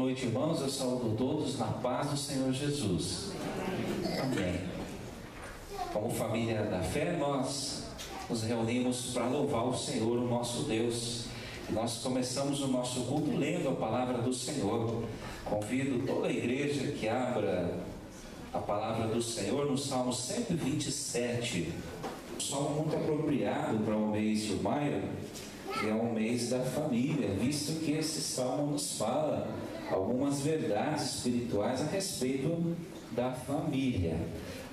noite, irmãos. Eu saúdo todos na paz do Senhor Jesus. Amém. Como família da fé, nós nos reunimos para louvar o Senhor, o nosso Deus. E nós começamos o nosso culto lendo a palavra do Senhor. Convido toda a igreja que abra a palavra do Senhor no Salmo 127. Um salmo muito apropriado para o mês de maio, que é um mês da família, visto que esse salmo nos fala algumas verdades espirituais a respeito da família.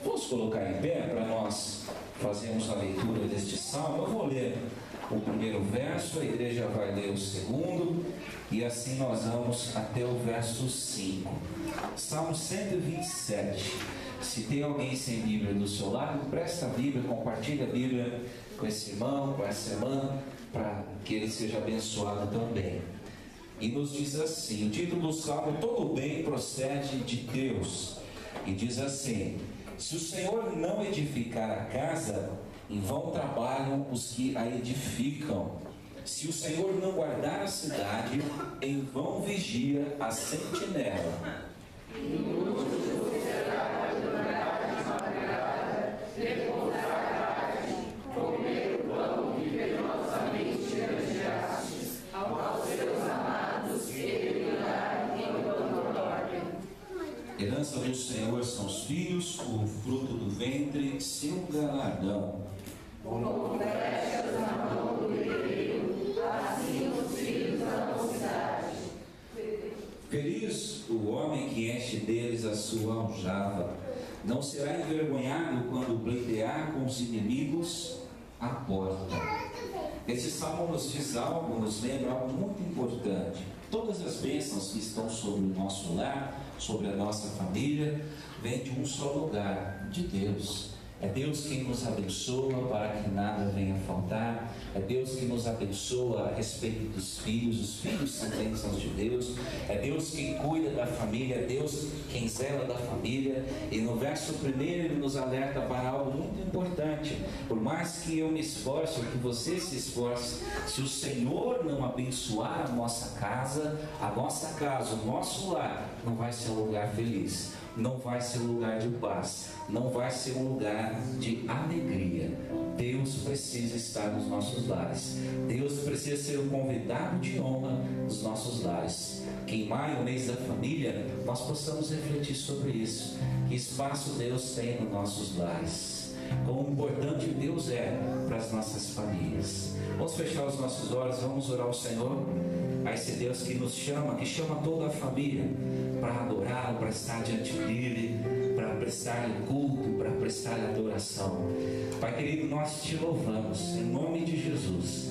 Vamos colocar em pé para nós fazermos a leitura deste salmo. Eu vou ler o primeiro verso, a igreja vai ler o segundo, e assim nós vamos até o verso 5. Salmo 127. Se tem alguém sem Bíblia do seu lado, presta a Bíblia, compartilha a Bíblia com esse irmão, com essa irmã, para que ele seja abençoado também. E nos diz assim, o título do salmo: todo bem procede de Deus. E diz assim: se o Senhor não edificar a casa, em vão trabalham os que a edificam. Se o Senhor não guardar a cidade, em vão vigia a sentinela. Herança do Senhor são os filhos, o fruto do ventre, seu galardão. Como flechas na mão do guerreiro, assim os filhos da mocidade. Feliz o homem que enche deles a sua aljava. Não será envergonhado quando pleitear com os inimigos à porta. Esse salmo nos diz algo, nos lembra algo muito importante. Todas as bênçãos que estão sobre o nosso lar, sobre a nossa família, vêm de um só lugar, de Deus. É Deus quem nos abençoa para que nada venha a faltar. É Deus que nos abençoa a respeito dos filhos. Os filhos são bênçãos de Deus. É Deus quem cuida da família. É Deus quem zela da família. E no verso 1 ele nos alerta para algo muito importante. Por mais que eu me esforce, ou que você se esforce, se o Senhor não abençoar a nossa casa, o nosso lar, não vai ser um lugar feliz. Não vai ser um lugar de paz, não vai ser um lugar de alegria. Deus precisa estar nos nossos lares. Deus precisa ser o convidado de honra dos nossos lares. Que em maio, o mês da família, nós possamos refletir sobre isso. Que espaço Deus tem nos nossos lares. Quão importante Deus é para as nossas famílias. Vamos fechar os nossos olhos, vamos orar ao Senhor, a esse Deus que nos chama, que chama toda a família para adorar, para estar diante dele, para prestar culto, para prestar adoração. Pai querido, nós te louvamos em nome de Jesus,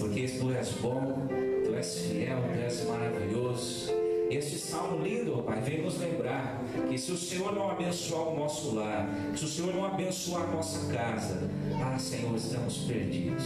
porque tu és bom, tu és fiel, tu és maravilhoso. Este salmo lindo, ó Pai, vem nos lembrar que se o Senhor não abençoar o nosso lar, se o Senhor não abençoar a nossa casa, Senhor, estamos perdidos.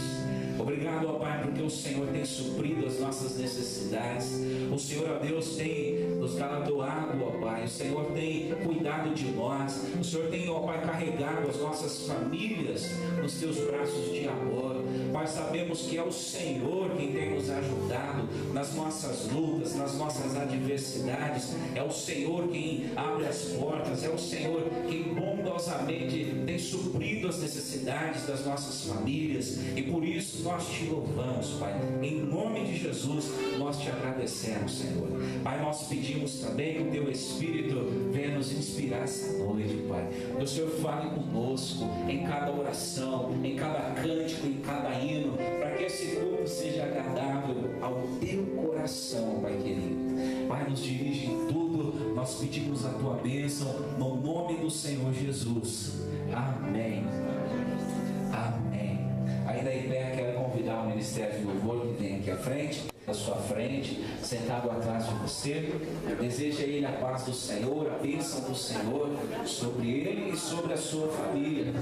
Obrigado, ó Pai, porque o Senhor tem suprido as nossas necessidades. O Senhor, ó Deus, tem nos galardoado, ó Pai. O Senhor tem cuidado de nós. O Senhor tem, ó Pai, carregado as nossas famílias nos teus braços de amor. Pai, sabemos que é o Senhor quem tem nos ajudado nas nossas lutas, nas nossas adversidades. É o Senhor quem abre as portas. É o Senhor quem bondosamente tem suprido as necessidades das nossas famílias. E por isso nós te louvamos, Pai. Em nome de Jesus, nós te agradecemos, Senhor. Pai, nós pedimos também que o Teu Espírito venha nos inspirar essa noite, Pai. Que o Senhor fale conosco em cada oração, em cada cântico, em cada hino, para que esse culto seja agradável ao Teu coração, Pai querido. Pai, nos dirige em tudo. Nós pedimos a Tua bênção no nome do Senhor Jesus. Amém. Amém. Ainda em pé, quero convidar o Ministério de Louvor que vem aqui à frente, à sua frente, sentado atrás de você. Deseja ele a paz do Senhor, a bênção do Senhor sobre ele e sobre a sua família.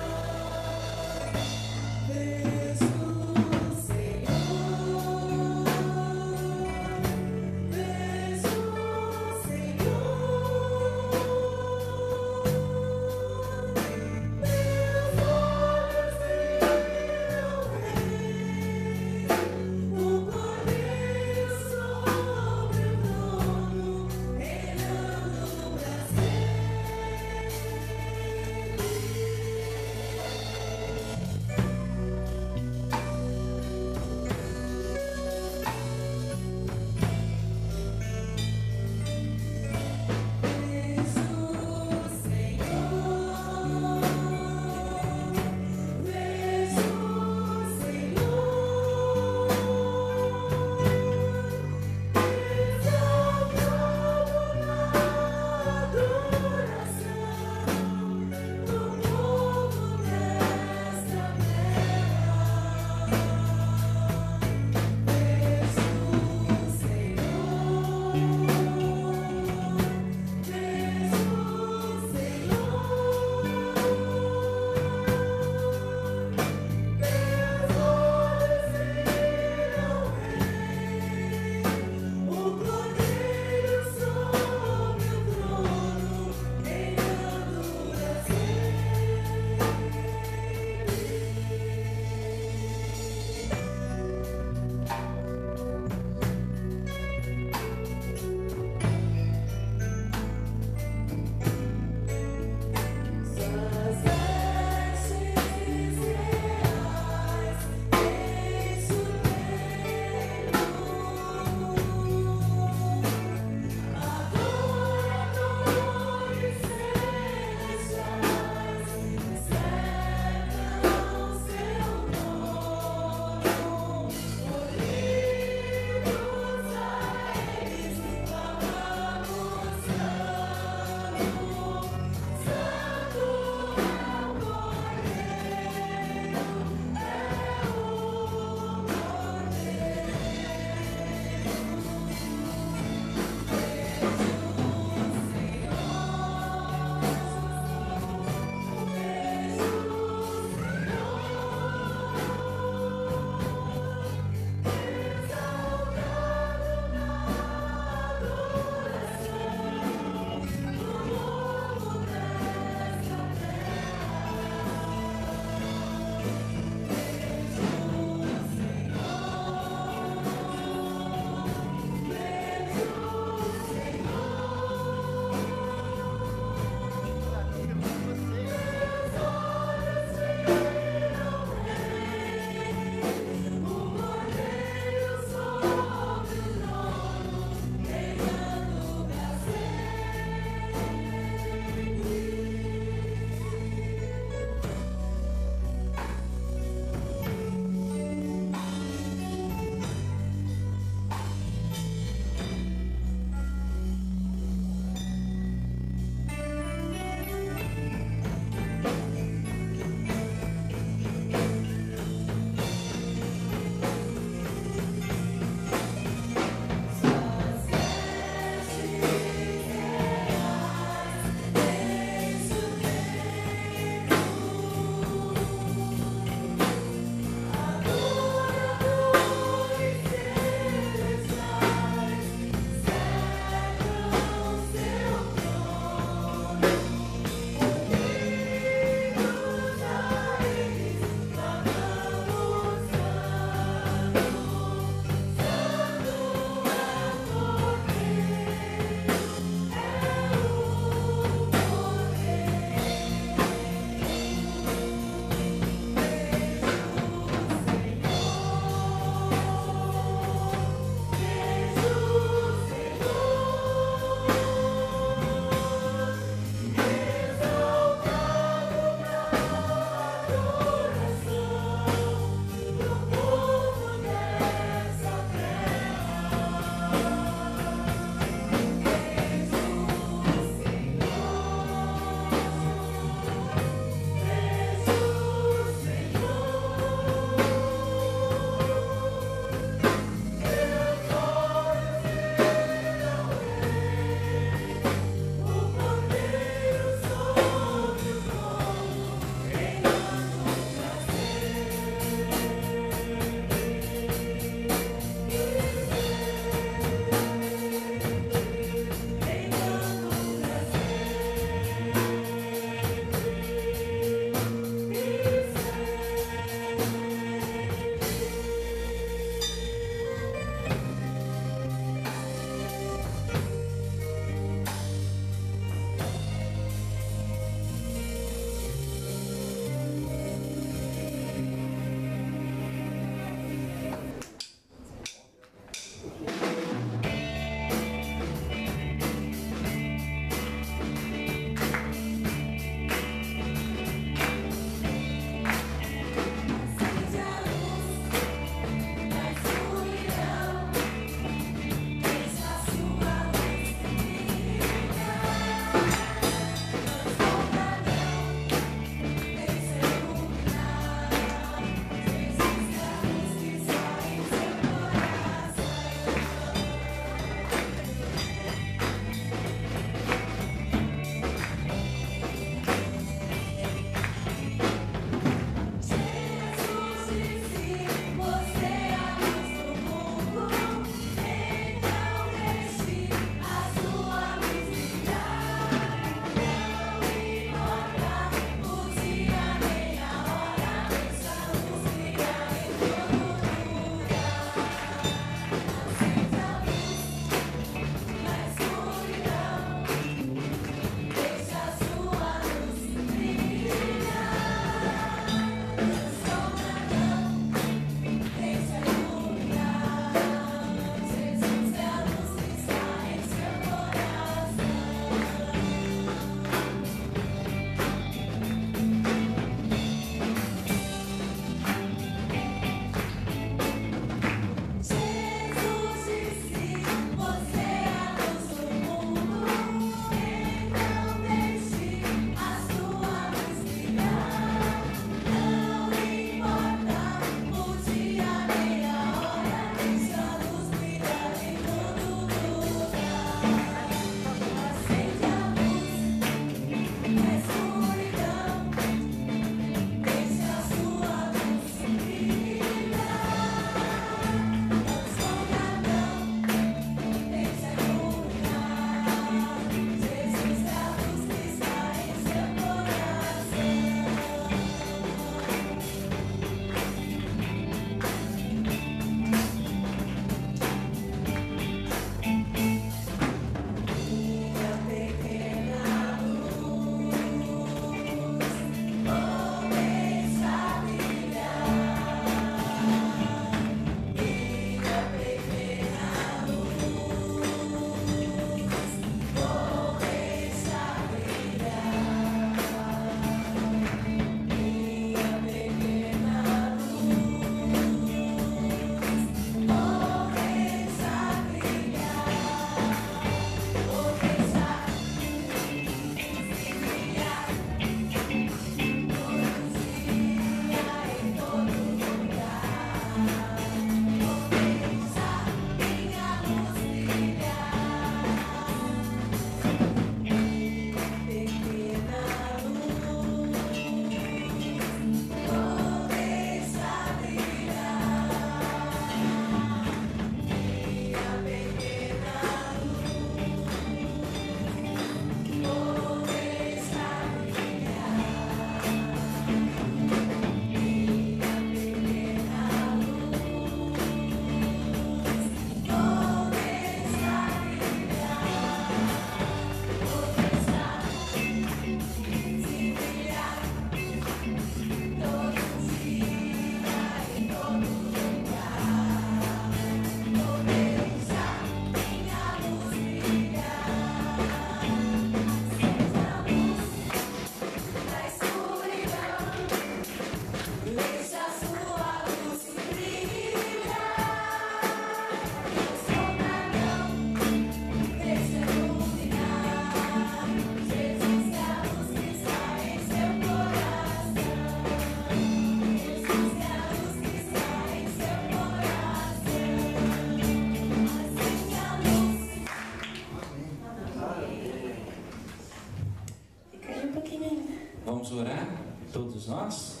Todos nós?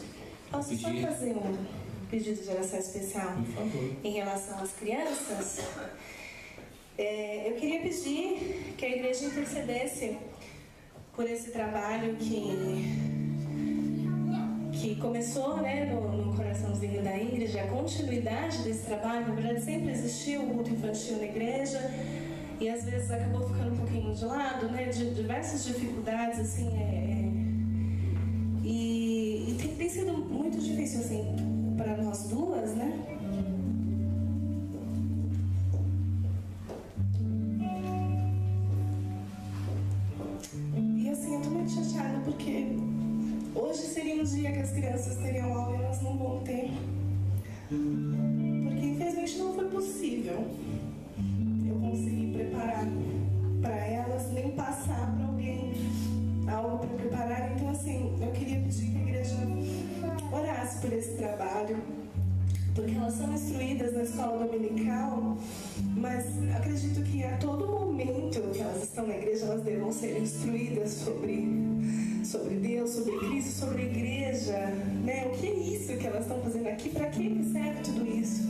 Posso só fazer um pedido de oração especial? Por favor. Em relação às crianças? Eu queria pedir que a igreja intercedesse por esse trabalho que começou, né, no coraçãozinho da Ingrid, a continuidade desse trabalho. Na verdade, sempre existiu o culto infantil na igreja e às vezes acabou ficando um pouquinho de lado, né, de diversas dificuldades, assim, e tem sido muito difícil, assim, para nós duas, né? E assim, eu tô muito chateada porque hoje seria um dia que as crianças teriam aula e elas não vão ter. Porque infelizmente não foi possível eu conseguir preparar para elas, nem passar para alguém algo para preparar. Então assim, eu queria pedir que a igreja orasse por esse trabalho, porque elas são instruídas na escola dominical, mas acredito que a todo momento que elas estão na igreja, elas devam ser instruídas sobre Deus, sobre Cristo, sobre a igreja, né? O que é isso que elas estão fazendo aqui? Para que serve tudo isso?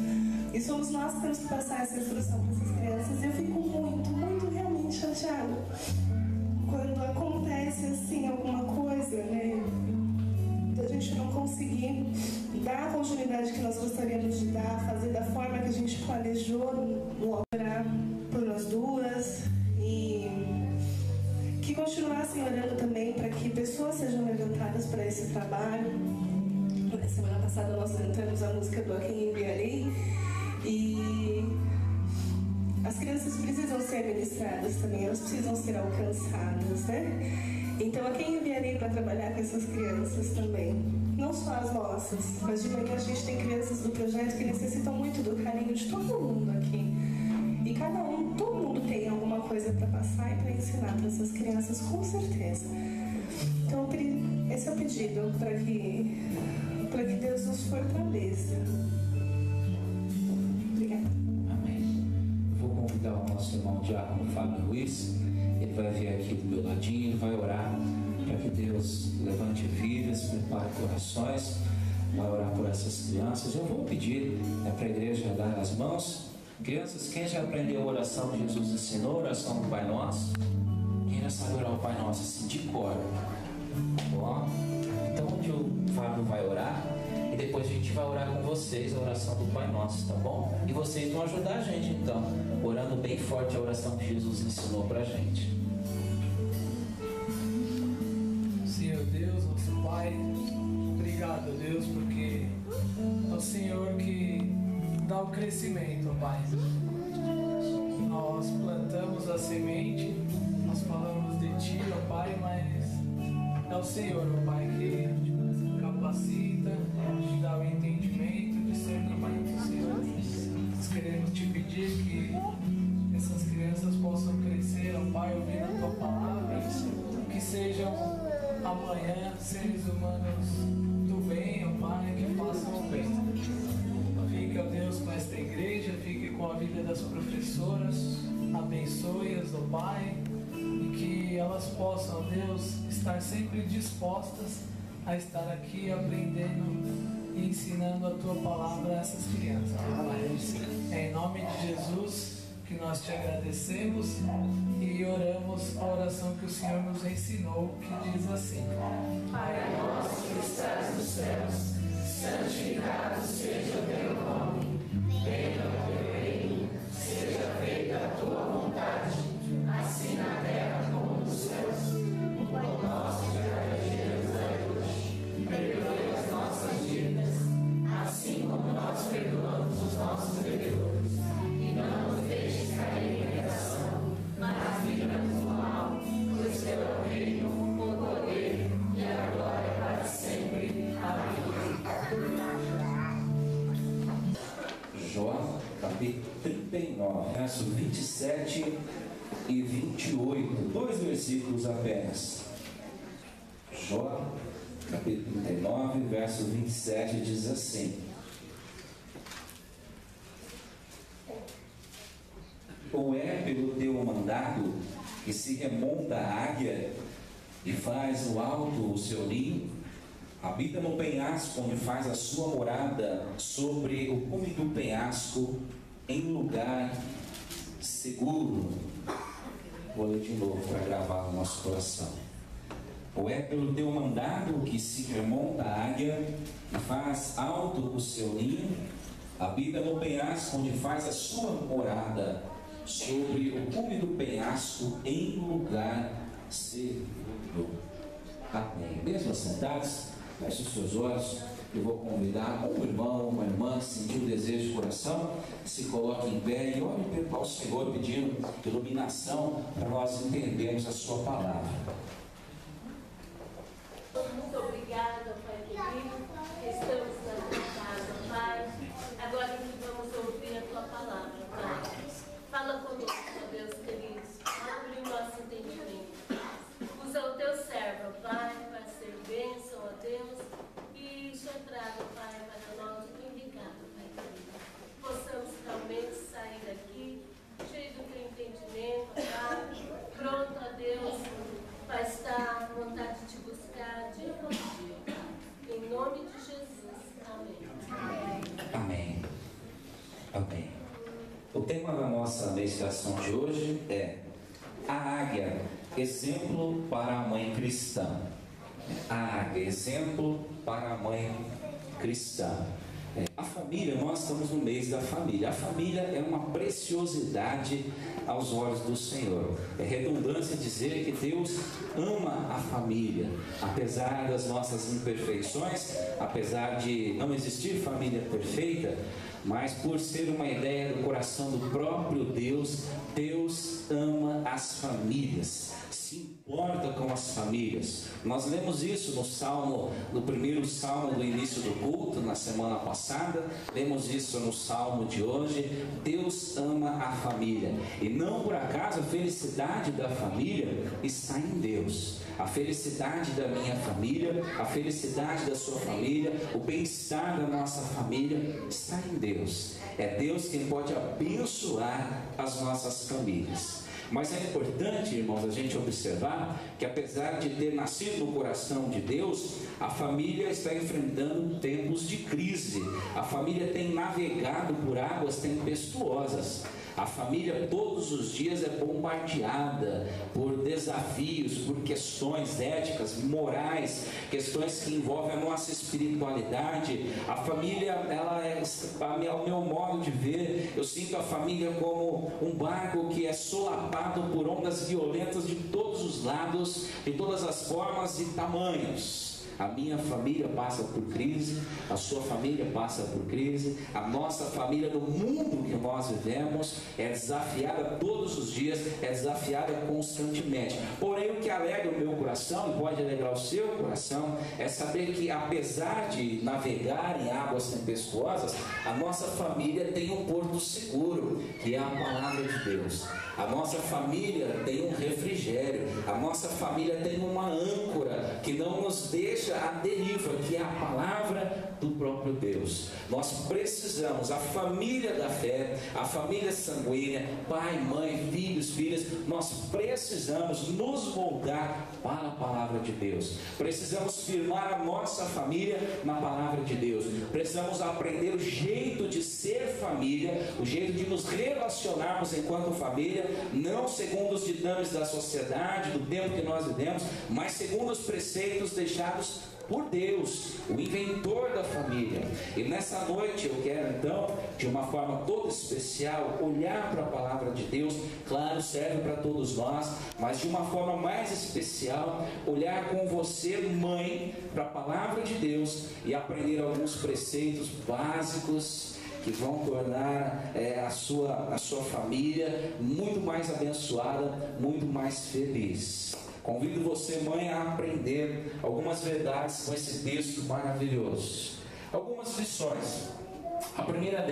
E somos nós que temos que passar essa instrução para essas crianças. E eu fico muito realmente chateada quando acontece assim alguma coisa, né? A gente não conseguir dar a continuidade que nós gostaríamos de dar, fazer da forma que a gente planejou, orar por nós duas, e que continuassem orando também para que pessoas sejam levantadas para esse trabalho. Na semana passada nós cantamos a música do A Quem Enviarei, e as crianças precisam ser ministradas também, elas precisam ser alcançadas, né? Então, a quem enviarei para trabalhar com essas crianças também? Não só as nossas, mas de manhã a gente tem crianças do projeto que necessitam muito do carinho de todo mundo aqui. E todo mundo tem alguma coisa para passar e para ensinar para essas crianças, com certeza. Então, esse é o pedido para que Deus nos fortaleça. Obrigada. Amém. Vou convidar o nosso irmão Diácono Fábio Luiz. Ele vai vir aqui do meu ladinho, ele vai orar para que Deus levante vidas, prepare corações, vai orar por essas crianças. Eu vou pedir para a igreja dar as mãos. Crianças, quem já aprendeu a oração que Jesus ensinou, a oração do Pai Nosso? Quem já sabe orar o Pai Nosso assim de cor? Bom, então onde o Fábio vai orar, e depois a gente vai orar com vocês a oração do Pai Nosso, tá bom? E vocês vão ajudar a gente então, orando bem forte a oração que Jesus ensinou pra gente. Senhor Deus, nosso Pai, obrigado, Deus, porque é o Senhor que dá o crescimento, ó Pai. Nós plantamos a semente, nós falamos de Ti, ó Pai, mas é o Senhor, ó Pai, que capacita, te dá o entendimento, o discernimento, Senhor. Nós queremos te pedir que essas crianças possam crescer, ó Pai, ouvindo a Tua palavra, que sejam amanhã seres humanos do bem, ó Pai, que façam o bem. Fique, ó Deus, com esta igreja, fique com a vida das professoras, abençoe-as, ó Pai, e que elas possam, ó Deus, estar sempre dispostas a estar aqui aprendendo e ensinando a Tua palavra a essas crianças, ó Pai. É em nome de Jesus que nós te agradecemos e oramos a oração que o Senhor nos ensinou, que diz assim: Pai nosso que estás nos céus, santificado seja o teu nome, venha o teu reino, seja feita a tua vontade, assim na terra como nos céus. O pão nosso de cada dia nos dai hoje, perdoe as nossas dívidas, assim como nós perdoamos os nossos devedores, e não nos deixes cair em tentação, mas livra-nos do mal, pois teu é o reino, o poder e a glória para sempre. Amém. Jó, capítulo 39, verso 27 e 28, 2 versículos apenas. Jó, capítulo 39, verso 27, diz assim: ou é pelo teu mandado que se remonta a águia e faz no alto o seu ninho, Habita no penhasco onde faz a sua morada, sobre o cume do penhasco, em lugar seguro. Vou ler de novo para gravar no nosso coração. Ou é pelo teu mandado que se remonta a águia e faz alto o seu ninho? Habita no penhasco onde faz a sua morada, sobre o cume do penhasco, em lugar seguro. Amém. Mesmo assentados, feche os seus olhos. Eu vou convidar um irmão, uma irmã que sentiu o desejo de coração, se coloque em pé e ore ao Senhor pedindo iluminação para nós entendermos a sua palavra. Muito obrigada, Pai querido, que estamos na tua casa, Pai. Agora que vamos ouvir a tua palavra, Pai. Fala conosco, ó Deus querido. Abre o nosso entendimento. Usa o teu servo, Pai, para ser bênção, ó Deus, e chetrado, Pai, para nós o indicado, Pai querido. Possamos realmente sair daqui cheio do teu entendimento, Pai, pronto, ó Deus, para estar à vontade de te buscar dia por dia, Pai. Em nome de Jesus. Amém. Amém. Amém. O tema da nossa meditação de hoje é a águia, exemplo para a mãe cristã. A águia, exemplo para a mãe cristã. A família, nós estamos no mês da família. A família é uma preciosidade aos olhos do Senhor. É redundância dizer que Deus ama a família. Apesar das nossas imperfeições, apesar de não existir família perfeita, mas por ser uma ideia do coração do próprio Deus, Deus ama as famílias, se importa com as famílias. Nós lemos isso no primeiro salmo do início do culto, na semana passada, lemos isso no salmo de hoje. Deus ama a família, e não por acaso a felicidade da família está em Deus. A felicidade da minha família, a felicidade da sua família, o bem-estar da nossa família está em Deus. É Deus quem pode abençoar as nossas famílias. Mas é importante, irmãos, a gente observar que apesar de ter nascido no coração de Deus, a família está enfrentando tempos de crise. A família tem navegado por águas tempestuosas. A família todos os dias é bombardeada por desafios, por questões éticas, morais, questões que envolvem a nossa espiritualidade. A família, ela é, ao meu modo de ver, eu sinto a família como um barco que é solapado por ondas violentas de todos os lados, de todas as formas e tamanhos. A minha família passa por crise, a sua família passa por crise, a nossa família no mundo que nós vivemos é desafiada todos os dias, é desafiada constantemente. Porém, o que alegra o meu coração e pode alegrar o seu coração é saber que, apesar de navegar em águas tempestuosas, a nossa família tem um porto seguro, que é a palavra de Deus. A nossa família tem um refrigério, a nossa família tem uma âncora que não nos deixa à deriva, que é a palavra do próprio Deus. Nós precisamos, a família da fé, a família sanguínea, pai, mãe, filhos, filhas, nós precisamos nos moldar para a palavra de Deus. Precisamos firmar a nossa família na palavra de Deus. Precisamos aprender o jeito de ser família, o jeito de nos relacionarmos enquanto família, não segundo os ditames da sociedade, do tempo que nós vivemos, mas segundo os preceitos deixados por Deus, o inventor da família. E nessa noite eu quero então, de uma forma toda especial, olhar para a palavra de Deus. Claro, serve para todos nós, mas de uma forma mais especial, olhar com você, mãe, para a palavra de Deus e aprender alguns preceitos básicos que vão tornar a sua família muito mais abençoada, muito mais feliz. Convido você, mãe, a aprender algumas verdades com esse texto maravilhoso. Algumas lições. A primeira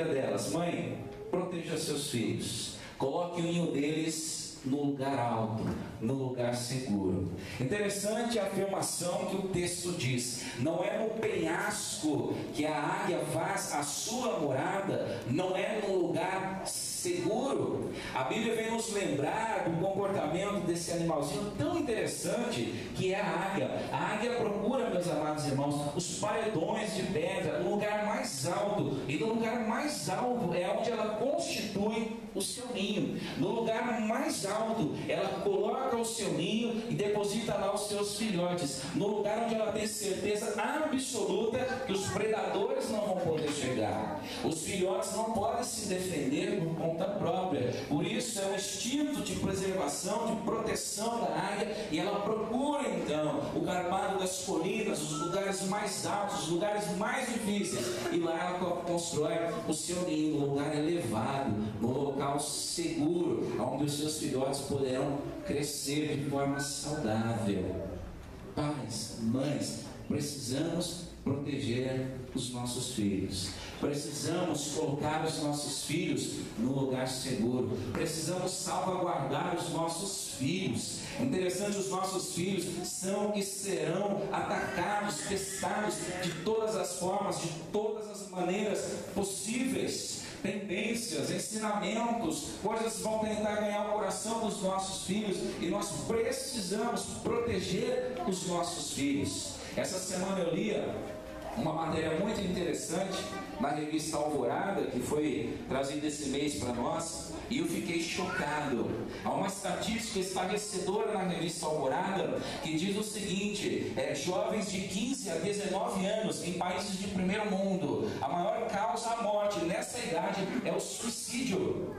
delas, mãe, proteja seus filhos. Coloque o ninho deles no lugar alto, no lugar seguro. Interessante a afirmação que o texto diz: não é no penhasco que a águia faz a sua morada, não é no lugar seguro. seguro. A Bíblia vem nos lembrar do comportamento desse animalzinho tão interessante que é a águia. A águia procura, meus amados irmãos, os paredões de pedra, no lugar mais alto. E no lugar mais alto é onde ela constitui o seu ninho. No lugar mais alto, ela coloca o seu ninho e deposita lá os seus filhotes. No lugar onde ela tem certeza absoluta que os predadores não vão poder chegar. Os filhotes não podem se defender por conta própria. Por isso é um instinto de preservação, de proteção da águia. E ela procura então o gramado das colinas, os lugares mais altos, os lugares mais difíceis. E lá ela constrói o seu ninho, no lugar elevado, no local seguro, onde os seus filhotes poderão crescer de forma saudável. Pais, mães, precisamos proteger os nossos filhos. Precisamos colocar os nossos filhos no lugar seguro. Precisamos salvaguardar os nossos filhos. Interessante, os nossos filhos são e serão atacados, testados de todas as formas, de todas as maneiras possíveis. Tendências, ensinamentos, coisas vão tentar ganhar o coração dos nossos filhos, e nós precisamos proteger os nossos filhos. Essa semana eu lia uma matéria muito interessante na revista Alvorada, que foi trazida esse mês para nós, e eu fiquei chocado. Há uma estatística estarrecedora na revista Alvorada que diz o seguinte: jovens de 15 a 19 anos em países de primeiro mundo, a maior causa à morte nessa idade é o suicídio.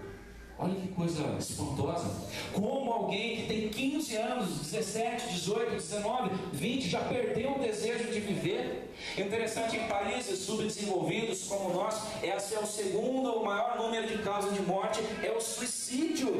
Olha que coisa espantosa. Como alguém que tem 15 anos, 17, 18, 19, 20 já perdeu o desejo de viver. Interessante, em países subdesenvolvidos como o nosso, esse é o segundo, o maior número de causas de morte é o suicídio.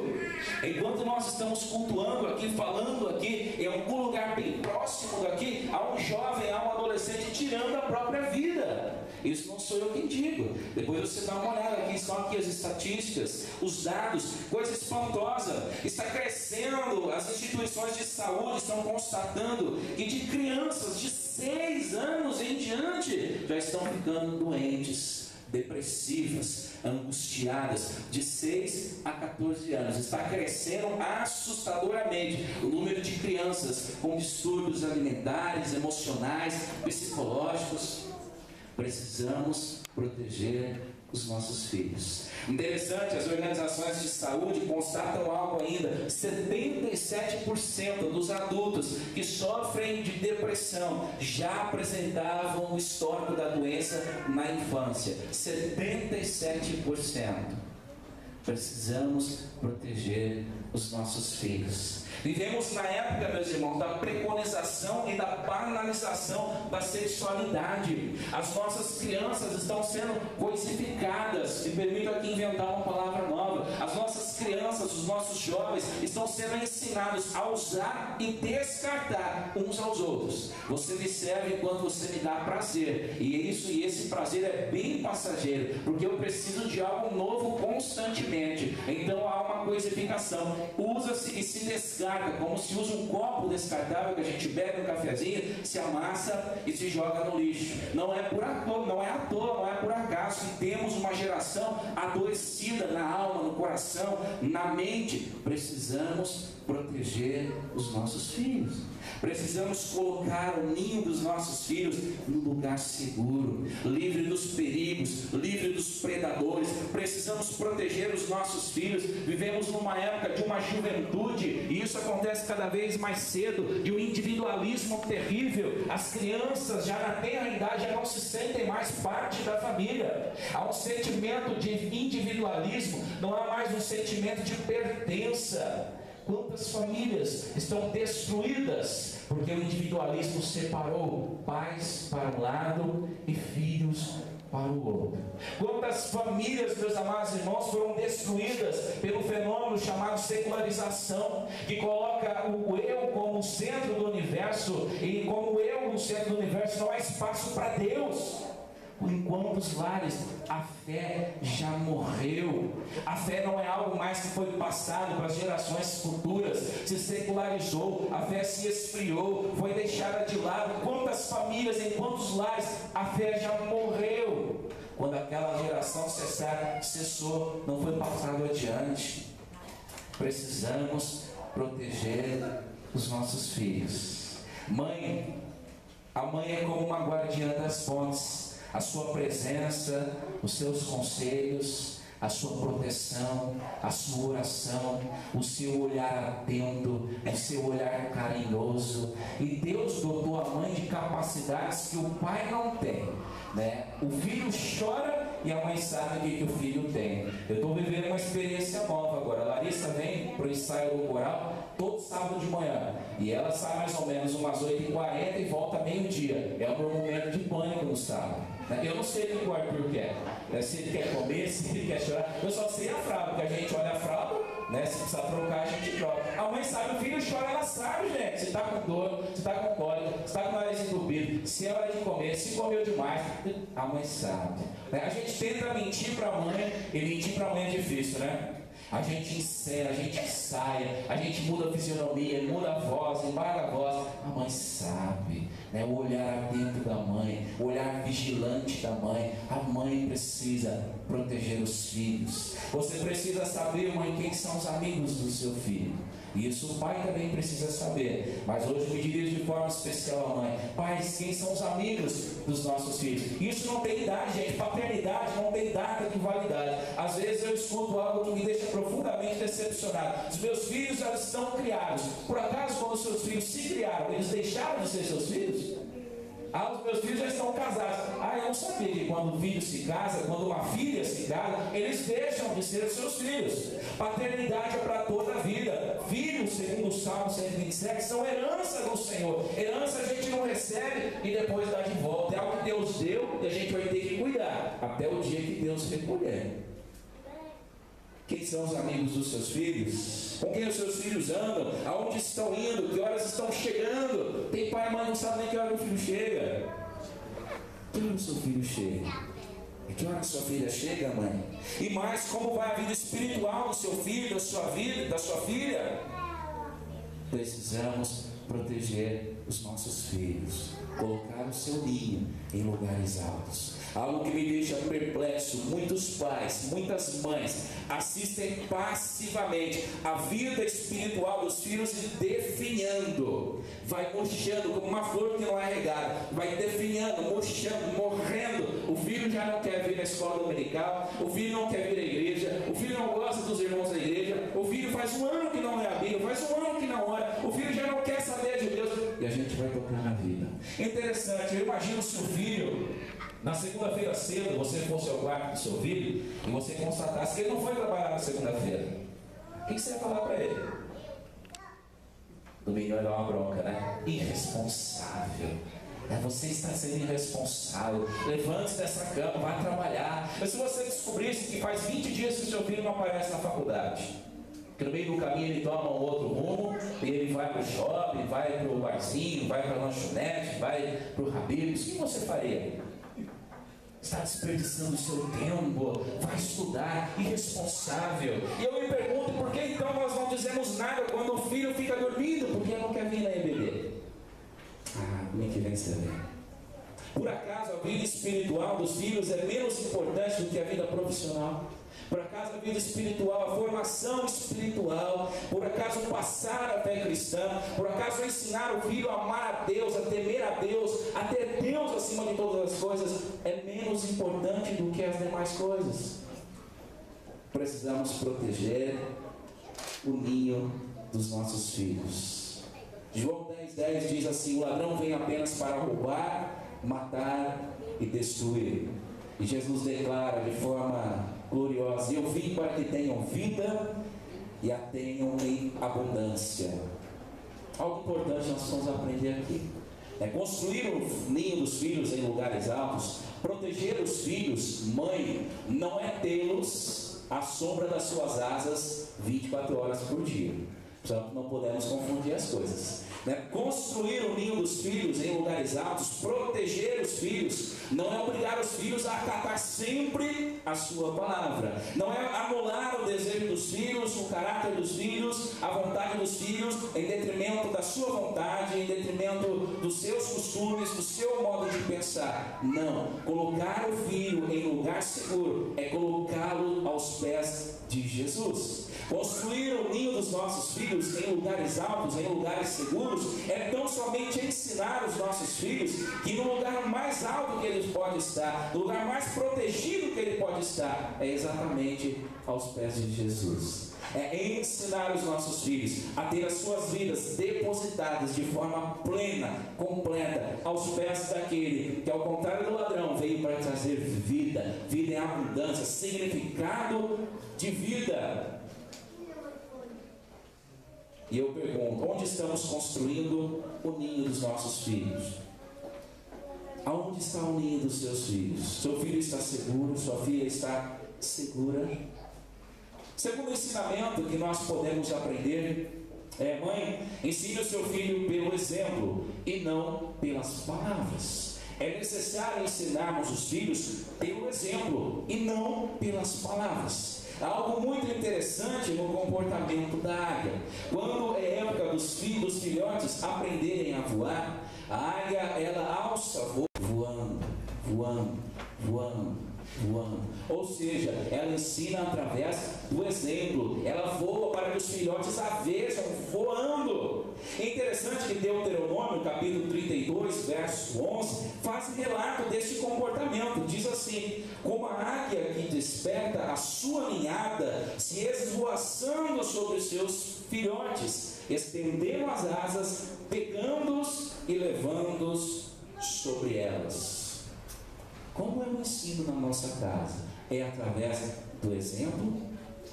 Enquanto nós estamos cultuando aqui, falando aqui, em algum lugar bem próximo daqui, há um jovem, há um adolescente tirando a própria vida. Isso não sou eu quem digo. Depois você dá uma olhada aqui, estão aqui as estatísticas, os dados, coisa espantosa. Está crescendo, as instituições de saúde estão constatando que de crianças de 6 anos em diante já estão ficando doentes, depressivas, angustiadas, de 6 a 14 anos. Está crescendo assustadoramente o número de crianças com distúrbios alimentares, emocionais, psicológicos. Precisamos proteger os nossos filhos. Interessante, as organizações de saúde constatam algo ainda: 77% dos adultos que sofrem de depressão já apresentavam o histórico da doença na infância. 77%. Precisamos proteger os nossos filhos. Vivemos na época, meus irmãos, da preconização e da banalização da sexualidade. As nossas crianças estão sendo coisificadas. Me permito aqui inventar uma palavra nova. As nossas crianças, os nossos jovens estão sendo ensinados a usar e descartar uns aos outros. Você me serve enquanto você me dá prazer. E esse prazer é bem passageiro, porque eu preciso de algo novo constantemente. Então há uma coisificação. Usa-se e se descarta, como se usa um copo descartável que a gente bebe um cafezinho, se amassa e se joga no lixo. Não é por acaso, não é por acaso que temos uma geração adoecida na alma, no coração, na mente. Precisamos proteger os nossos filhos. Precisamos colocar o ninho dos nossos filhos no lugar seguro, livre dos perigos, livre dos predadores. Precisamos proteger os nossos filhos. Vivemos numa época de uma juventude, e isso acontece cada vez mais cedo, de um individualismo terrível. As crianças já na tenra idade já não se sentem mais parte da família. Há um sentimento de individualismo, não há mais um sentimento de pertença. Quantas famílias estão destruídas porque o individualismo separou pais para um lado e filhos para o outro? Quantas famílias, meus amados irmãos, foram destruídas pelo fenômeno chamado secularização, que coloca o eu como centro do universo, e como o eu no centro do universo não há espaço para Deus. Em quantos lares a fé já morreu? A fé não é algo mais que foi passado para as gerações futuras, se secularizou, a fé se esfriou, foi deixada de lado. Quantas famílias, em quantos lares a fé já morreu? quando aquela geração cessou, não foi passado adiante. Precisamos proteger os nossos filhos. Mãe, a mãe é como uma guardiã das fontes. A sua presença, os seus conselhos, a sua proteção, a sua oração, o seu olhar atento, o seu olhar carinhoso. E Deus dotou a mãe de capacidades que o pai não tem, né? O filho chora e a mãe sabe o que o filho tem. Eu estou vivendo uma experiência nova agora. A Larissa vem para o ensaio do coral todo sábado de manhã. E ela sai mais ou menos umas 8h40 e volta meio-dia. É o meu momento de pânico no sábado. Eu não sei o que o Arthur quer. Se ele quer comer, se ele quer chorar. Eu só sei a fralda, porque a gente olha a fralda, né? Se precisar trocar, a gente troca. A mãe sabe, o filho chora, ela sabe, gente. Se está com dor, se está com cólica, se está com o nariz entupido, se é hora de comer, se comeu demais, a mãe sabe. A gente tenta mentir para a mãe, e mentir para a mãe é difícil, né? A gente encena, a gente ensaia, a gente muda a fisionomia, muda a voz, embarga a voz. A mãe sabe, né? O olhar atento da mãe, o olhar vigilante da mãe. A mãe precisa proteger os filhos. Você precisa saber, mãe, quem são os amigos do seu filho. Isso o pai também precisa saber. Mas hoje me dirijo de forma especial à mãe. Pais, quem são os amigos dos nossos filhos? Isso não tem idade, gente. Paternidade não tem data de validade. Às vezes eu escuto algo que me deixa profundamente decepcionado. Os meus filhos já estão criados. Por acaso, quando os seus filhos se criaram, eles deixaram de ser seus filhos? Os meus filhos já estão casados. Eu não sabia que quando um filho se casa, quando uma filha se casa, eles deixam de ser os seus filhos. Paternidade é para toda a vida. Filhos, segundo o Salmo 127, são herança do Senhor. Herança a gente não recebe e depois dá de volta. É algo que Deus deu e a gente vai ter que cuidar até o dia que Deus recolher. Quem são os amigos dos seus filhos? Com quem os seus filhos andam? Aonde estão indo? Que horas estão chegando? Tem pai e mãe que não sabe nem que hora o filho chega. Que hora o seu filho chega? E que hora a sua filha chega, mãe? E mais, como vai a vida espiritual do seu filho, da sua vida, da sua filha? Precisamos proteger os nossos filhos, colocar o seu ninho em lugares altos. Algo que me deixa perplexo: muitos pais, muitas mães assistem passivamente a vida espiritual dos filhos e definhando, vai murchando como uma flor que não é regada, vai definhando, murchando, morrendo. O filho já não quer vir na escola dominical, o filho não quer vir à igreja, o filho não gosta dos irmãos da igreja, o filho faz um ano que não lê a Bíblia, faz um ano que não ora, o filho já não quer saber de Deus, e a gente vai tocar na vida. Interessante, eu imagino se o filho, na segunda-feira cedo, você fosse ao quarto do seu filho e você constatasse que ele não foi trabalhar na segunda-feira. O que você ia falar para ele? Domingo vai dar uma bronca, né? Irresponsável. Você está sendo irresponsável. Levante-se dessa cama, vai trabalhar. Mas se você descobrisse que faz 20 dias que o seu filho não aparece na faculdade, que no meio do caminho ele toma um outro rumo, e ele vai para o shopping, vai para o barzinho, vai para a lanchonete, vai para o Habib's, o que você faria? Está desperdiçando o seu tempo, vai estudar, irresponsável. E eu me pergunto, por que então nós não dizemos nada quando o filho fica dormindo? Porque não quer vir na EBD. Nem que vem você vem. Por acaso a vida espiritual dos filhos é menos importante do que a vida profissional? Por acaso a vida espiritual, a formação espiritual, por acaso passar a fé cristã, por acaso ensinar o filho a amar a Deus, a temer a Deus, a ter Deus acima de todas as coisas, é menos importante do que as demais coisas? Precisamos proteger o ninho dos nossos filhos. João 10,10 diz assim: o ladrão vem apenas para roubar, matar e destruir. E Jesus declara de forma gloriosa: eu vim para que tenham vida e a tenham em abundância. Algo importante nós vamos aprender aqui é construir o ninho dos filhos em lugares altos. Proteger os filhos, mãe, não é tê-los à sombra das suas asas 24 horas por dia. Portanto, não podemos confundir as coisas. Construir o ninho dos filhos em lugares altos, proteger os filhos, não é obrigar os filhos a acatar sempre a sua palavra, não é anular o desejo dos filhos, o caráter dos filhos, a vontade dos filhos, em detrimento da sua vontade, em detrimento dos seus costumes, do seu modo de pensar. Não, colocar o filho em lugar seguro é colocá-lo aos pés de Jesus. Construir o ninho dos nossos filhos em lugares altos, em lugares seguros, é tão somente ensinar os nossos filhos que no lugar mais alto que eles podem estar, no lugar mais protegido que ele pode estar, é exatamente aos pés de Jesus. É ensinar os nossos filhos a ter as suas vidas depositadas de forma plena, completa, aos pés daquele que, ao contrário do ladrão, veio para trazer vida, vida em abundância, significado de vida. E eu pergunto, onde estamos construindo o ninho dos nossos filhos? Aonde está o ninho dos seus filhos? Seu filho está seguro? Sua filha está segura? Segundo ensinamento que nós podemos aprender mãe, ensine o seu filho pelo exemplo e não pelas palavras. É necessário ensinarmos os filhos pelo exemplo e não pelas palavras. Há algo muito interessante no comportamento da águia. Quando é época dos filhotes aprenderem a voar, a águia, ela alça voando, voando, voando, voando. Ou seja, ela ensina através do exemplo. Ela voa para que os filhotes a vejam voando. É interessante que Deuteronômio, capítulo 32, verso 11, faz relato deste comportamento. Diz assim: como a águia que desperta a sua ninhada, se esvoaçando sobre os seus filhotes, estendendo as asas, pegando-os e levando-os sobre elas. Como eu ensino na nossa casa? É através do exemplo?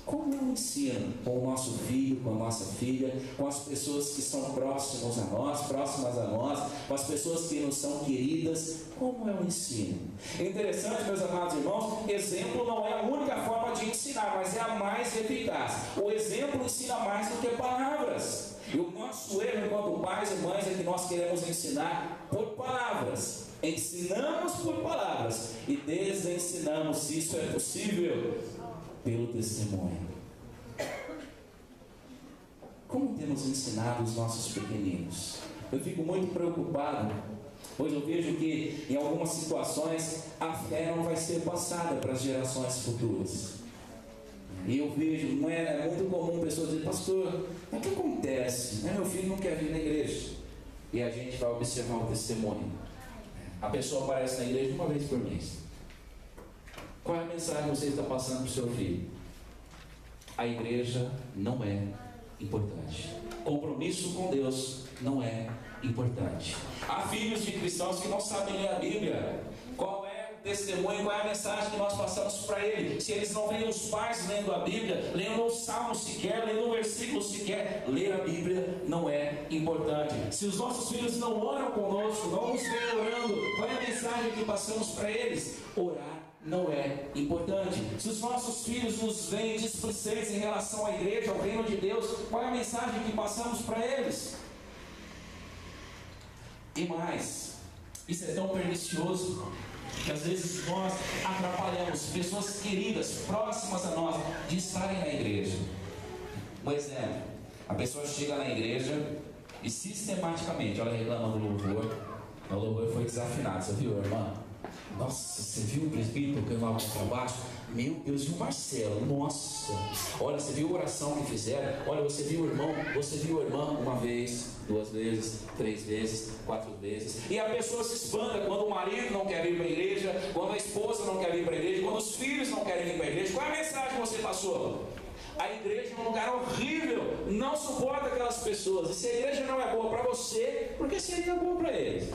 Como eu ensino com o nosso filho, com a nossa filha, com as pessoas que são próximas a nós, com as pessoas que nos são queridas? Como eu ensino? É interessante, meus amados irmãos, exemplo não é a única forma de ensinar, mas é a mais eficaz. O exemplo ensina mais do que palavras. E o nosso erro enquanto pais e mães é que nós queremos ensinar por palavras. Ensinamos por palavras e desensinamos, se isso é possível, pelo testemunho. Como temos ensinado os nossos pequeninos? Eu fico muito preocupado, pois eu vejo que em algumas situações a fé não vai ser passada para as gerações futuras. E eu vejo, não é muito comum pessoas dizer: pastor, o que acontece? Meu filho não quer vir na igreja. E a gente vai observar o testemunho. A pessoa aparece na igreja uma vez por mês. Qual é a mensagem que você está passando para o seu filho? A igreja não é importante. Compromisso com Deus não é importante. Há filhos de cristãos que não sabem ler a Bíblia. Qual é o testemunho, qual é a mensagem que nós passamos para eles? Se eles não veem os pais lendo a Bíblia, lendo o salmo sequer, lendo um versículo sequer, ler a Bíblia não é importante. Se os nossos filhos não oram conosco, não nos veem orando, qual é a mensagem que passamos para eles? Orar não é importante. Se os nossos filhos nos veem displicentes em relação à igreja, ao reino de Deus, qual é a mensagem que passamos para eles? E mais, isso é tão pernicioso que às vezes nós atrapalhamos pessoas queridas, próximas a nós, de estarem na igreja. Por exemplo, a pessoa chega na igreja e sistematicamente ela reclama do louvor. O louvor foi desafinado, você viu, irmã? Nossa, você viu o presbítero que lá para baixo? Meu Deus, e o Marcelo? Nossa! Olha, você viu a oração que fizeram? Olha, você viu o irmão? Você viu a irmã uma vez, 2 vezes, 3 vezes, 4 vezes. E a pessoa se espanta quando o marido não quer vir para a igreja, quando a esposa não quer vir para a igreja, quando os filhos não querem vir para a igreja. Qual é a mensagem que você passou? A igreja é um lugar horrível, não suporta aquelas pessoas. E se a igreja não é boa para você, por que seria boa para eles?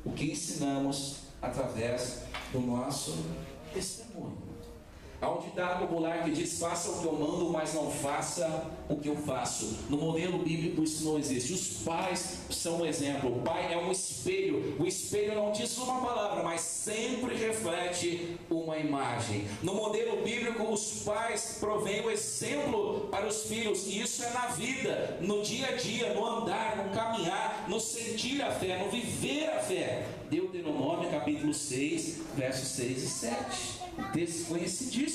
O que ensinamos através do nosso testemunho. Há um ditado popular que diz: faça o que eu mando, mas não faça o que eu faço. No modelo bíblico isso não existe. Os pais são um exemplo. O pai é um espelho. O espelho não diz uma palavra, mas sempre reflete uma imagem. No modelo bíblico, os pais provêm o exemplo para os filhos. E isso é na vida, no dia a dia, no andar, no caminhar, no sentir a fé, no viver a fé. Deuteronômio capítulo 6, versos 6 e 7. Texto conhecidíssimo.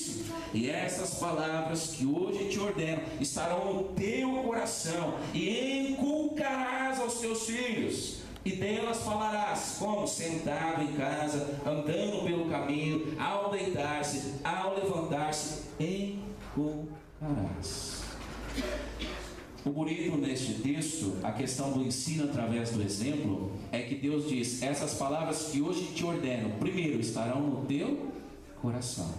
E essas palavras que hoje te ordeno estarão no teu coração, e inculcarás aos teus filhos, e delas falarás, como? Sentado em casa, andando pelo caminho, ao deitar-se, ao levantar-se, inculcarás. O bonito neste texto, a questão do ensino através do exemplo, é que Deus diz: essas palavras que hoje te ordeno, primeiro, estarão no teu coração.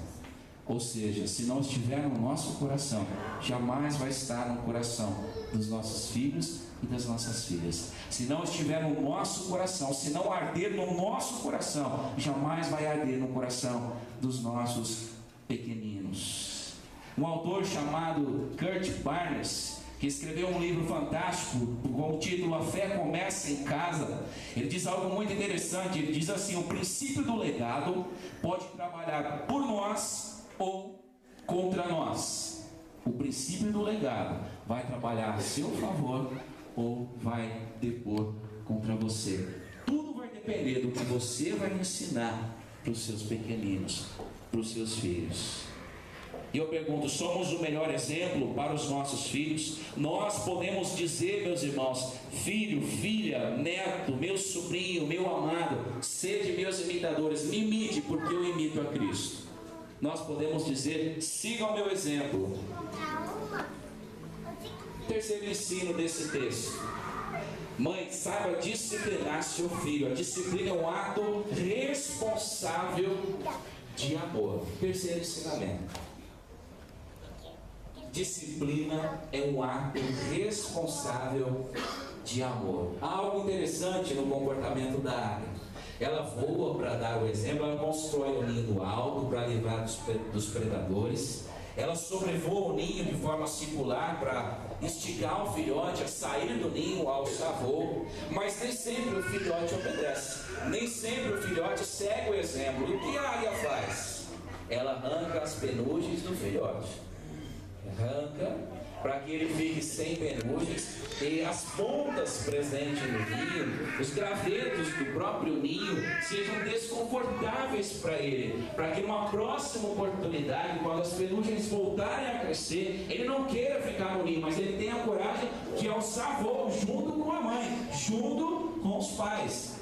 Ou seja, se não estiver no nosso coração, jamais vai estar no coração dos nossos filhos e das nossas filhas. Se não estiver no nosso coração, se não arder no nosso coração, jamais vai arder no coração dos nossos pequeninos. Um autor chamado Kurt Barnes, que escreveu um livro fantástico com o título A Fé Começa em Casa, ele diz algo muito interessante. Ele diz assim: o princípio do legado pode trabalhar por nós ou contra nós. O princípio do legado vai trabalhar a seu favor ou vai depor contra você. Tudo vai depender do que você vai ensinar para os seus pequeninos, para os seus filhos. E eu pergunto: somos o melhor exemplo para os nossos filhos? Nós podemos dizer, meus irmãos, filho, filha, neto, meu sobrinho, meu amado, sede meus imitadores, me imite porque eu imito a Cristo. Nós podemos dizer: siga o meu exemplo. Terceiro ensino desse texto: mãe, saiba disciplinar seu filho. A disciplina é um ato responsável de amor. Terceiro ensinamento: disciplina é um ato responsável de amor. Há algo interessante no comportamento da águia. Ela voa para dar o exemplo, ela constrói um ninho alto para livrar dos predadores. Ela sobrevoa o ninho de forma circular para instigar o filhote a sair do ninho, ao alçar voo. Mas nem sempre o filhote obedece. Nem sempre o filhote segue o exemplo. E o que a águia faz? Ela arranca as penugens do filhote. Arranca para que ele fique sem penugens, e as pontas presentes no ninho, os gravetos do próprio ninho, sejam desconfortáveis para ele, para que numa próxima oportunidade, quando as penugens voltarem a crescer, ele não queira ficar no ninho, mas ele tenha a coragem de alçar voo junto com a mãe, junto com os pais.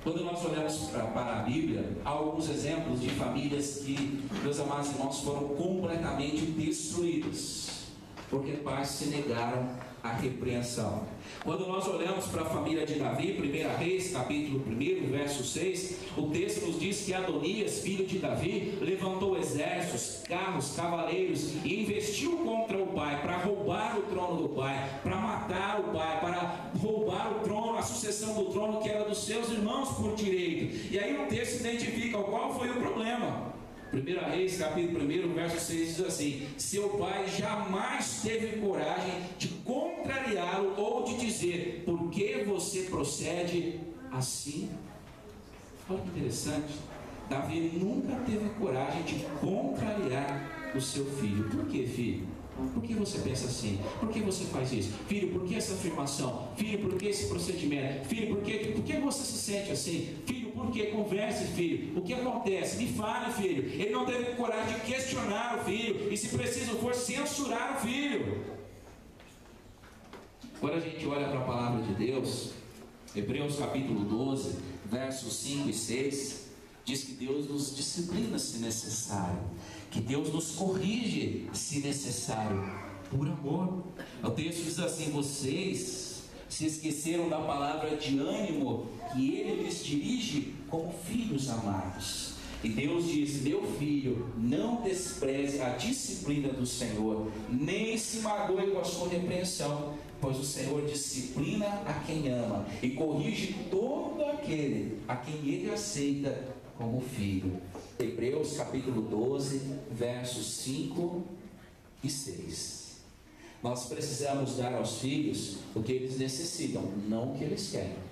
Quando nós olhamos para a Bíblia, há alguns exemplos de famílias que, meus amados irmãos, foram completamente destruídas, porque pais se negaram à repreensão. Quando nós olhamos para a família de Davi, 1 Reis, capítulo 1, verso 6, o texto nos diz que Adonias, filho de Davi, levantou exércitos, carros, cavaleiros e investiu contra o pai, para roubar o trono do pai, para matar o pai, para roubar o trono, a sucessão do trono que era dos seus irmãos por direito. E aí o texto identifica qual foi o problema. 1 Reis, capítulo 1, verso 6 diz assim: seu pai jamais teve coragem de contrariá-lo ou de dizer: por que você procede assim? Olha que interessante. Davi nunca teve coragem de contrariar o seu filho. Por que, filho? Por que você pensa assim? Por que você faz isso? Filho, por que essa afirmação? Filho, por que esse procedimento? Filho, por que você se sente assim? Filho, por que? Converse, filho. O que acontece? Me fale, filho. Ele não teve coragem de questionar o filho e, se preciso for, censurar o filho. Quando a gente olha para a palavra de Deus, Hebreus capítulo 12, versos 5 e 6, diz que Deus nos disciplina se necessário, que Deus nos corrige se necessário, por amor. O texto diz assim: vocês se esqueceram da palavra de ânimo que Ele lhes dirige como filhos amados. E Deus diz: meu filho, não despreze a disciplina do Senhor, nem se magoe com a sua repreensão, pois o Senhor disciplina a quem ama e corrige todo aquele a quem Ele aceita como filho. Hebreus capítulo 12, versos 5 e 6. Nós precisamos dar aos filhos o que eles necessitam, não o que eles querem.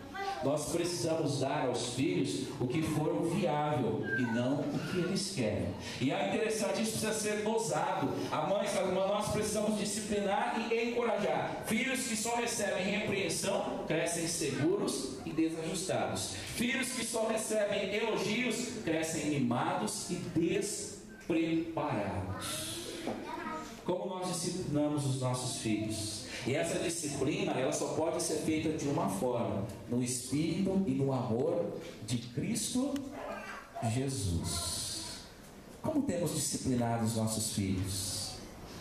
Nós precisamos dar aos filhos o que for viável e não o que eles querem. E é interessante, isso precisa ser dosado. Nós precisamos disciplinar e encorajar. Filhos que só recebem repreensão crescem seguros e desajustados. Filhos que só recebem elogios crescem mimados e despreparados. Como nós disciplinamos os nossos filhos? E essa disciplina, ela só pode ser feita de uma forma: no Espírito e no amor de Cristo Jesus. Como temos disciplinado os nossos filhos?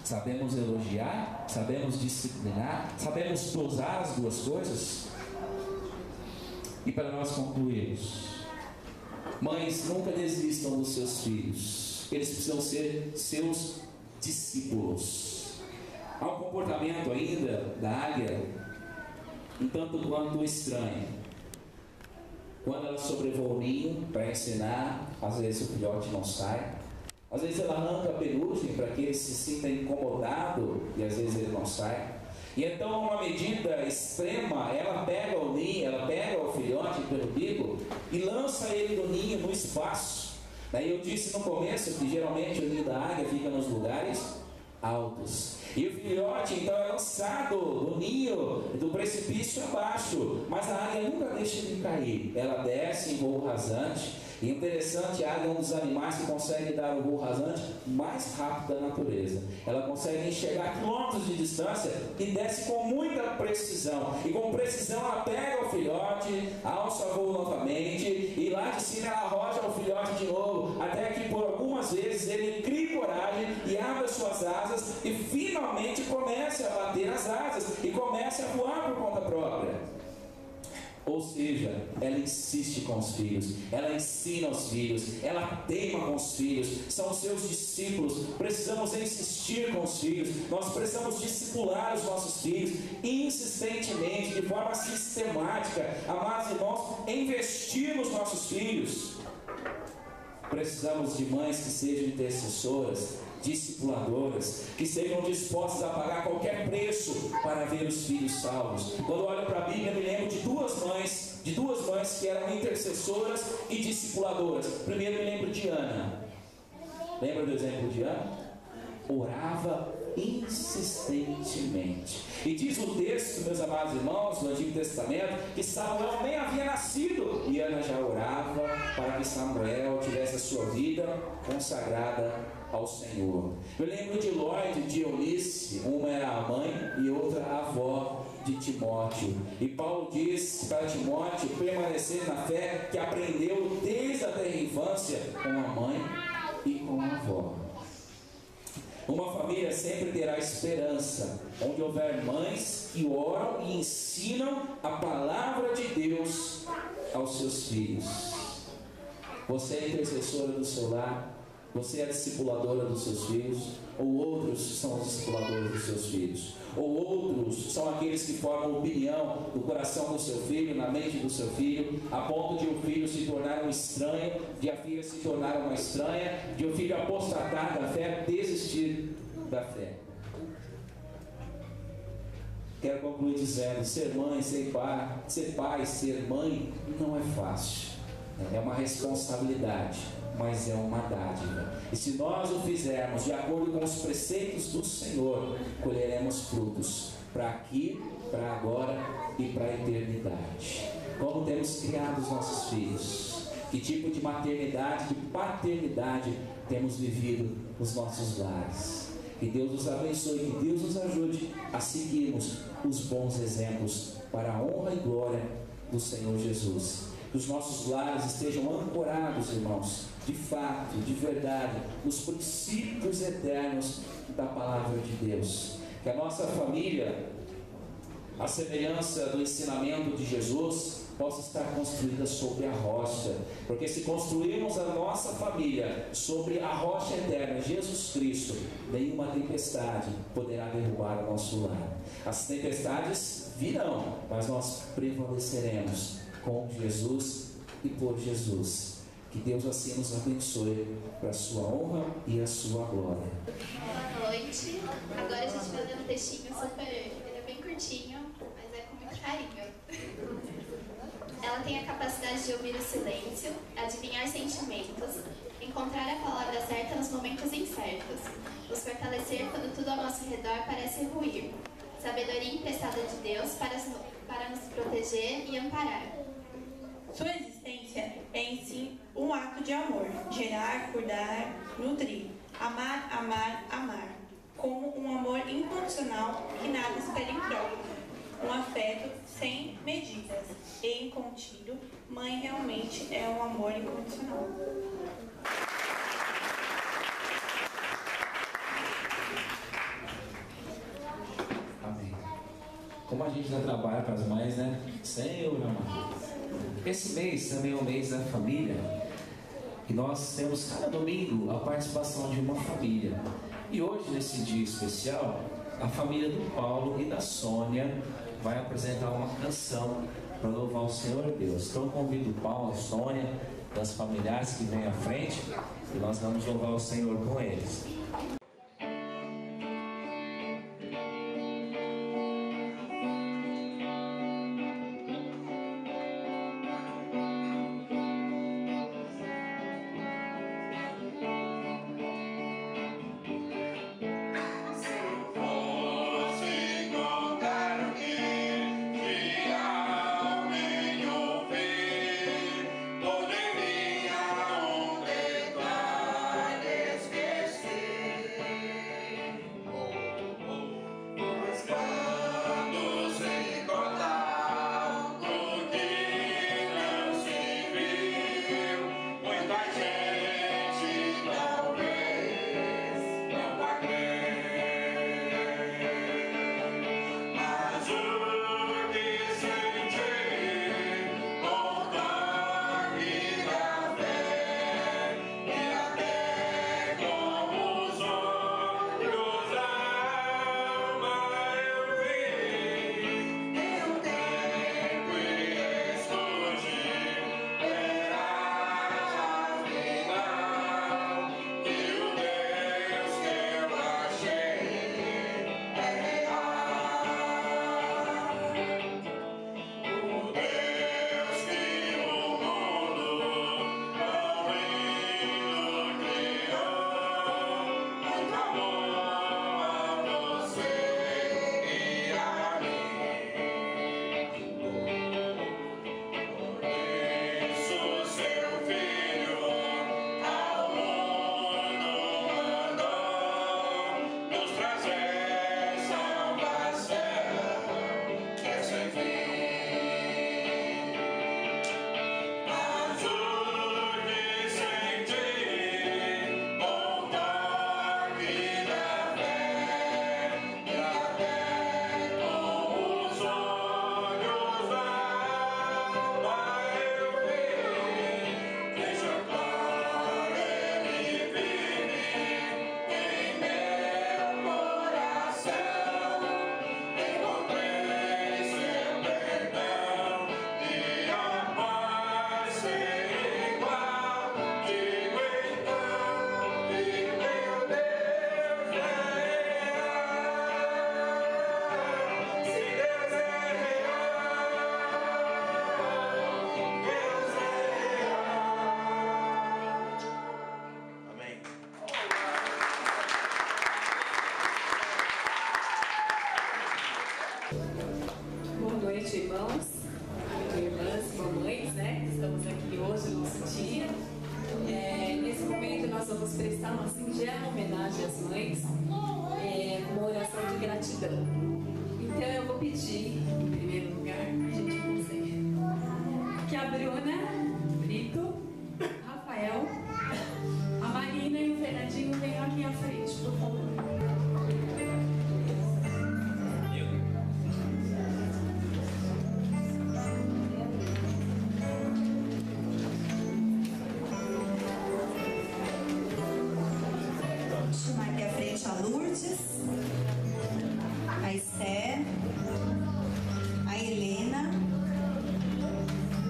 Sabemos elogiar? Sabemos disciplinar? Sabemos dosar as duas coisas? E para nós concluirmos, mães, nunca desistam dos seus filhos. Eles precisam ser seus discípulos. Há um comportamento ainda da águia um tanto quanto estranho. Quando ela sobrevoa o ninho para ensinar, às vezes o filhote não sai, às vezes ela arranca a penugem para que ele se sinta incomodado e às vezes ele não sai. E então, uma medida extrema, ela pega o ninho, ela pega o filhote pelo bico e lança ele do ninho no espaço. Daí eu disse no começo que geralmente o ninho da águia fica nos lugares altos. E o filhote então é lançado do ninho, do precipício abaixo. Mas a águia nunca deixa de cair. Ela desce em voo rasante. E interessante, a águia é um dos animais que consegue dar o voo rasante mais rápido da natureza. Ela consegue enxergar quilômetros de distância e desce com muita precisão. E com precisão ela pega o filhote, alça o voo novamente, e lá de cima ela arroja o filhote de novo, até que por algumas vezes ele crie coragem e abre as suas asas e finalmente comece a bater as asas e comece a voar por conta própria. Ou seja, ela insiste com os filhos, ela ensina os filhos, ela teima com os filhos, são seus discípulos. Precisamos insistir com os filhos, nós precisamos discipular os nossos filhos insistentemente, de forma sistemática. Amados irmãos, investir nos nossos filhos. Precisamos de mães que sejam intercessoras, discipuladoras, que sejam dispostas a pagar qualquer preço para ver os filhos salvos. Quando olho para a Bíblia, me lembro de duas mães que eram intercessoras e discipuladoras. Primeiro me lembro de Ana. Lembra do exemplo de Ana? Orava insistentemente. E diz o texto, meus amados irmãos, do Antigo Testamento, que Samuel nem havia nascido e Ana já orava para que Samuel tivesse a sua vida consagrada ao Senhor. Eu lembro de Lloyd e de Eunice, uma era a mãe e outra a avó de Timóteo. E Paulo diz para Timóteo permanecer na fé que aprendeu desde a terra infância com a mãe e com a avó. Uma família sempre terá esperança, onde houver mães que oram e ensinam a palavra de Deus aos seus filhos. Você é intercessora do seu lar? Você é discipuladora dos seus filhos? Ou outros são os discipuladores dos seus filhos? Ou outros são aqueles que formam opinião no coração do seu filho, na mente do seu filho, a ponto de o filho se tornar um estranho, de a filha se tornar uma estranha, de o filho apostatar da fé, desistir da fé. Quero concluir dizendo, ser mãe, ser pai, ser mãe, não é fácil. É uma responsabilidade, mas é uma dádiva. E se nós o fizermos de acordo com os preceitos do Senhor, colheremos frutos para aqui, para agora e para a eternidade. Como temos criado os nossos filhos? Que tipo de maternidade, de paternidade temos vivido nos nossos lares? Que Deus nos abençoe, que Deus nos ajude a seguirmos os bons exemplos para a honra e glória do Senhor Jesus. Que os nossos lares estejam ancorados, irmãos, de fato, de verdade, nos princípios eternos da palavra de Deus. Que a nossa família, a semelhança do ensinamento de Jesus, possa estar construída sobre a rocha. Porque se construirmos a nossa família sobre a rocha eterna, Jesus Cristo, nenhuma tempestade poderá derrubar o nosso lar. As tempestades virão, mas nós prevaleceremos com Jesus e por Jesus. Que Deus assim nos abençoe para a sua honra e a sua glória. Boa noite. Agora a gente vai ler um textinho super... Ele é bem curtinho, mas é com muito carinho. Ela tem a capacidade de ouvir o silêncio, adivinhar sentimentos, encontrar a palavra certa nos momentos incertos, nos fortalecer quando tudo ao nosso redor parece ruir. Sabedoria emprestada de Deus para nos proteger e amparar. Sua existência é em si um ato de amor, gerar, cuidar, nutrir, amar, amar, amar, como um amor incondicional que nada espera em troca, um afeto sem medidas e incontido. Mãe realmente é um amor incondicional. Amém. Como a gente já trabalha para as mães, né? Senhor amado. Esse mês também é o mês da família. E nós temos cada domingo a participação de uma família. E hoje, nesse dia especial, a família do Paulo e da Sônia vai apresentar uma canção para louvar o Senhor Deus. Então eu convido o Paulo, a Sônia, das familiares que vêm à frente, e nós vamos louvar o Senhor com eles.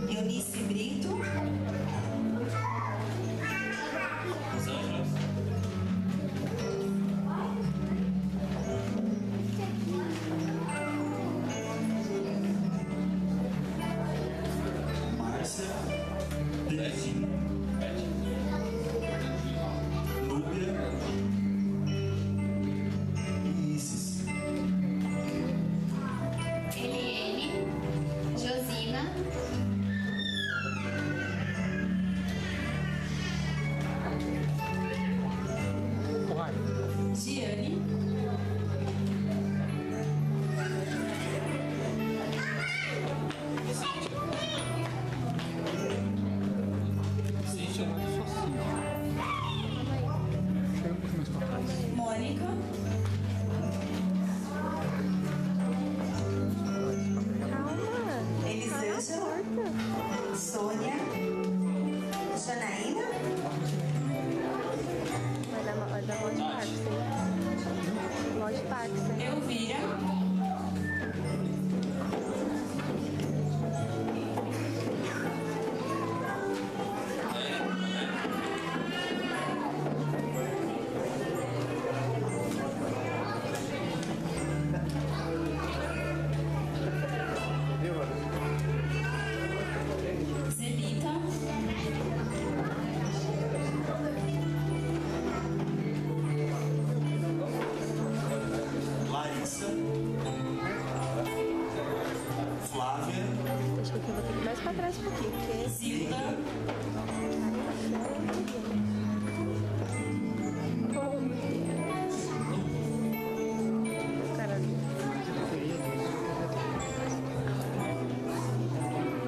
Eunice Brito, trás um pouquinho, porque... Zilda.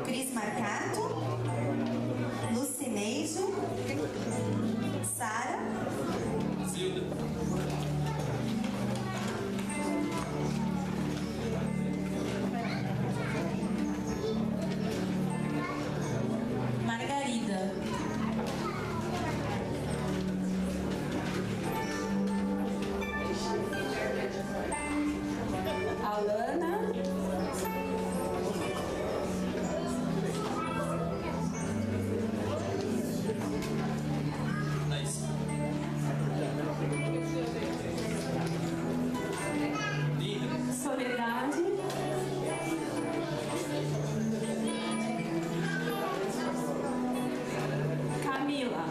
Cris Marcato. Lucineide. Sara. Zilda. Margarida. Alana. Soledade. Camila.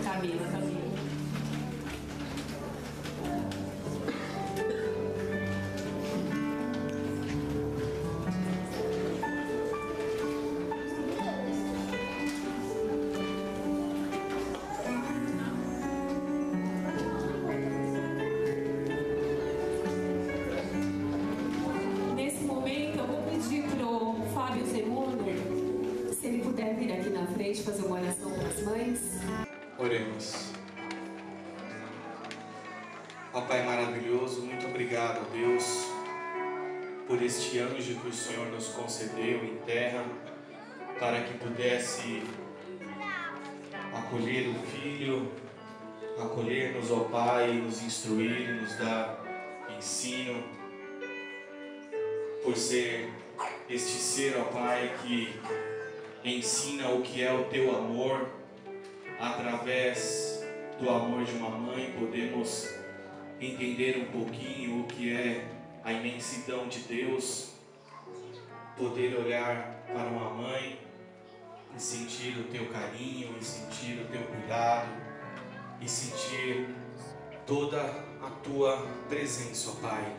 Camila. Nesse momento, eu vou pedir pro Fábio Zemundo, se ele puder vir aqui na frente fazer uma oração para as mães. Oremos. Ó Pai maravilhoso, muito obrigado, Deus, por este anjo que o Senhor nos concedeu em terra, para que pudesse acolher o Filho, acolher-nos, ó Pai, nos instruir, nos dar ensino, por ser este ser, ó Pai, que ensina o que é o Teu amor. Através do amor de uma mãe, podemos entender um pouquinho o que é a imensidão de Deus, poder olhar para uma mãe e sentir o Teu carinho, e sentir o Teu cuidado, e sentir toda a Tua presença, ó Pai.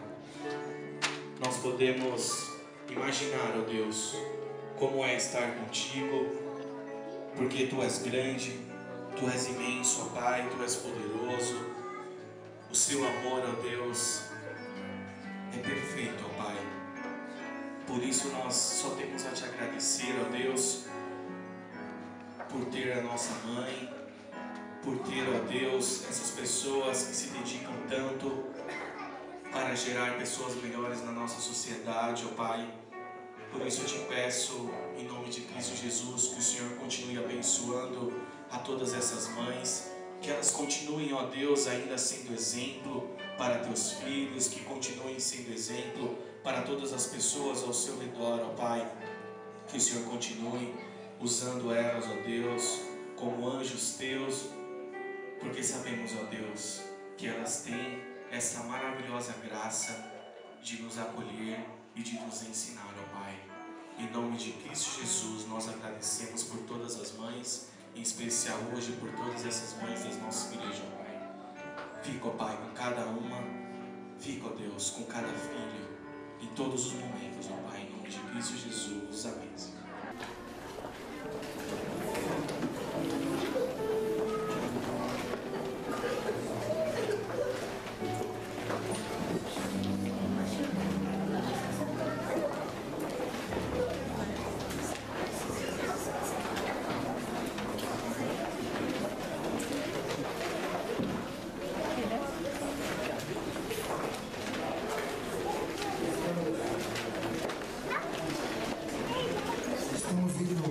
Nós podemos imaginar, ó Deus, como é estar contigo, porque Tu és grande, Tu és imenso, ó Pai, Tu és poderoso. O Seu amor, ó Deus, é perfeito, ó Pai. Por isso nós só temos a Te agradecer, ó Deus, por ter a nossa mãe, por ter, ó Deus, essas pessoas que se dedicam tanto para gerar pessoas melhores na nossa sociedade, ó Pai. Por isso eu Te peço, em nome de Cristo Jesus, que o Senhor continue abençoando a todas essas mães, que elas continuem, ó Deus, ainda sendo exemplo para Teus filhos, que continuem sendo exemplo para todas as pessoas ao seu redor, ó Pai. Que o Senhor continue usando elas, ó Deus, como anjos Teus, porque sabemos, ó Deus, que elas têm essa maravilhosa graça de nos acolher e de nos ensinar, ó Pai. Em nome de Cristo Jesus, nós agradecemos por todas as mães, em especial hoje por todas essas mães das nossas igrejas, ó Pai. Fica, ó Pai, com cada uma, fica, ó Deus, com cada filho, em todos os momentos, ó Pai, em nome de Cristo Jesus. Amém. Estamos indo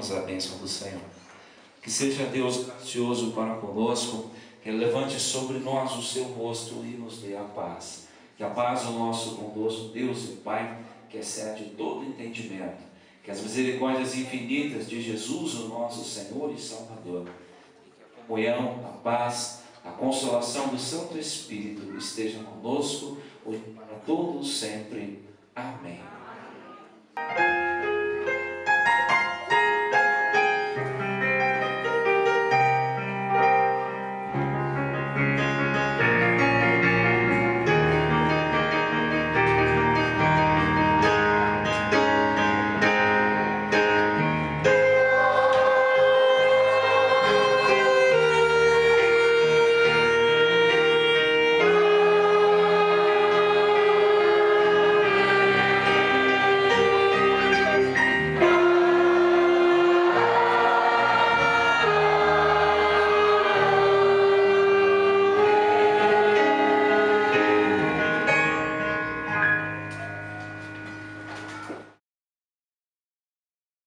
pedimos a bênção do Senhor. Que seja Deus gracioso para conosco, que Ele levante sobre nós o seu rosto e nos dê a paz. Que a paz do nosso bondoso Deus e Pai, que excede todo entendimento, que as misericórdias infinitas de Jesus, o nosso Senhor e Salvador, que a comunhão, a paz, a consolação do Santo Espírito esteja conosco, hoje para todos sempre. Amém.